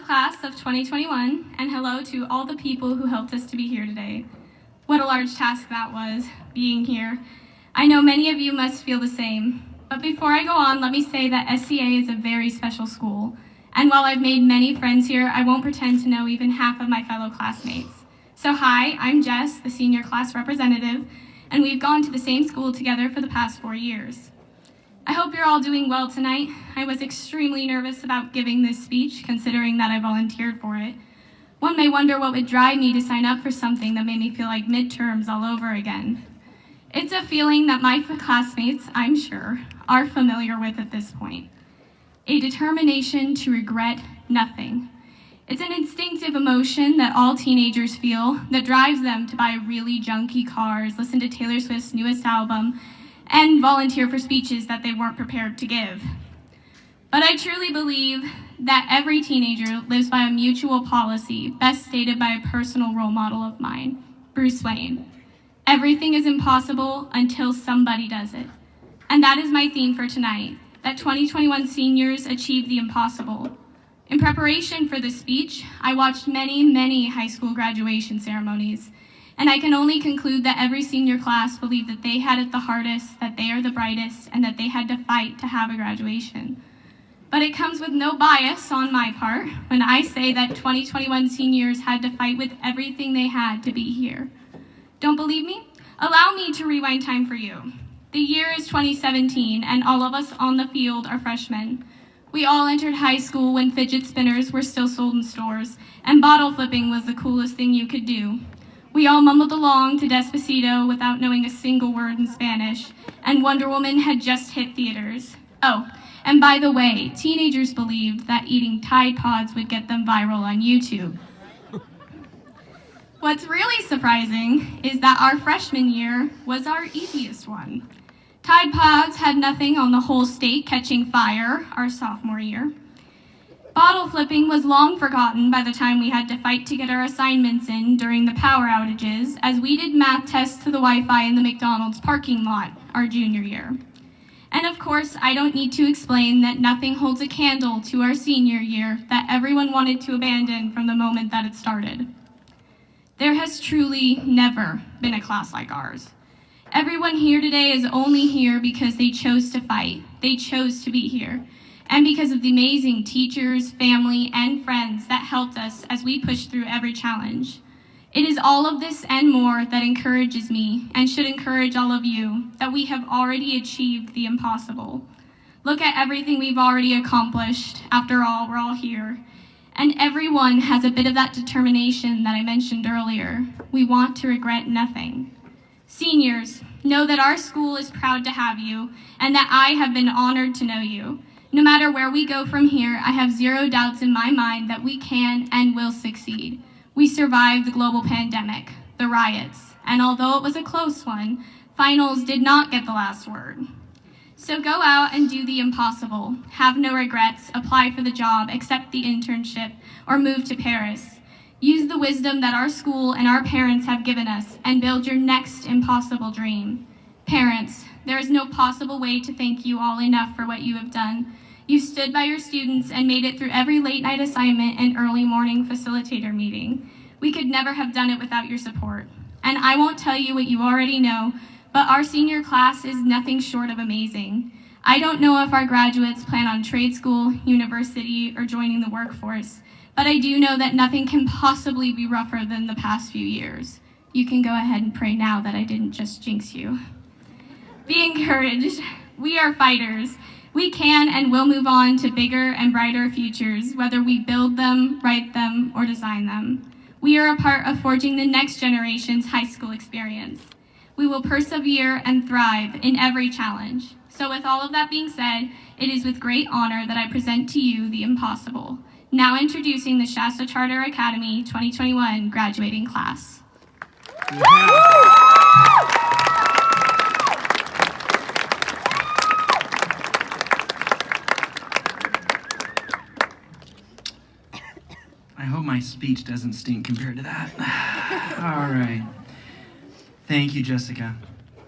class of 2021, and hello to all the people who helped us to be here today. What a large task that was, being here. I know many of you must feel the same. But before I go on, let me say that SCA is a very special school. And while I've made many friends here, I won't pretend to know even half of my fellow classmates. So hi, I'm Jess, the senior class representative, and we've gone to the same school together for the past 4 years. I hope you're all doing well tonight. I was extremely nervous about giving this speech, considering that I volunteered for it. One may wonder what would drive me to sign up for something that made me feel like midterms all over again. It's a feeling that my classmates, I'm sure, are familiar with at this point. A determination to regret nothing. It's an instinctive emotion that all teenagers feel that drives them to buy really junky cars, listen to Taylor Swift's newest album, and volunteer for speeches that they weren't prepared to give. But I truly believe that every teenager lives by a mutual policy best stated by a personal role model of mine, Bruce Wayne. Everything is impossible until somebody does it. And that is my theme for tonight, that 2021 seniors achieve the impossible. In preparation for this speech, I watched many high school graduation ceremonies, and I can only conclude that every senior class believed that they had it the hardest, that they are the brightest, and that they had to fight to have a graduation. But it comes with no bias on my part when I say that 2021 seniors had to fight with everything they had to be here. Don't believe me? Allow me to rewind time for you. The year is 2017, and all of us on the field are freshmen. We all entered high school when fidget spinners were still sold in stores, and bottle flipping was the coolest thing you could do. We all mumbled along to Despacito without knowing a single word in Spanish, and Wonder Woman had just hit theaters. Oh, and by the way, teenagers believed that eating Tide Pods would get them viral on YouTube. What's really surprising is that our freshman year was our easiest one. Tide Pods had nothing on the whole state catching fire our sophomore year. Bottle flipping was long forgotten by the time we had to fight to get our assignments in during the power outages, as we did math tests to the Wi-Fi in the McDonald's parking lot our junior year. And of course, I don't need to explain that nothing holds a candle to our senior year that everyone wanted to abandon from the moment that it started. There has truly never been a class like ours. Everyone here today is only here because they chose to fight. They chose to be here. And because of the amazing teachers, family, and friends that helped us as we pushed through every challenge. It is all of this and more that encourages me and should encourage all of you that we have already achieved the impossible. Look at everything we've already accomplished. After all, we're all here. And everyone has a bit of that determination that I mentioned earlier. We want to regret nothing. Seniors, know that our school is proud to have you and that I have been honored to know you. No matter where we go from here, I have zero doubts in my mind that we can and will succeed. We survived the global pandemic, the riots, and although it was a close one, finals did not get the last word. So go out and do the impossible. Have no regrets, apply for the job, accept the internship, or move to Paris. Use the wisdom that our school and our parents have given us and build your next impossible dream. Parents, there is no possible way to thank you all enough for what you have done. You stood by your students and made it through every late night assignment and early morning facilitator meeting. We could never have done it without your support. And I won't tell you what you already know, but our senior class is nothing short of amazing. I don't know if our graduates plan on trade school, university, or joining the workforce, but I do know that nothing can possibly be rougher than the past few years. You can go ahead and pray now that I didn't just jinx you. Be encouraged. We are fighters. We can and will move on to bigger and brighter futures, whether we build them, write them, or design them. We are a part of forging the next generation's high school experience. We will persevere and thrive in every challenge. So with all of that being said, it is with great honor that I present to you the impossible. Now introducing the Shasta Charter Academy 2021 graduating class. I hope my speech doesn't stink compared to that. All right. Thank you, Jessica.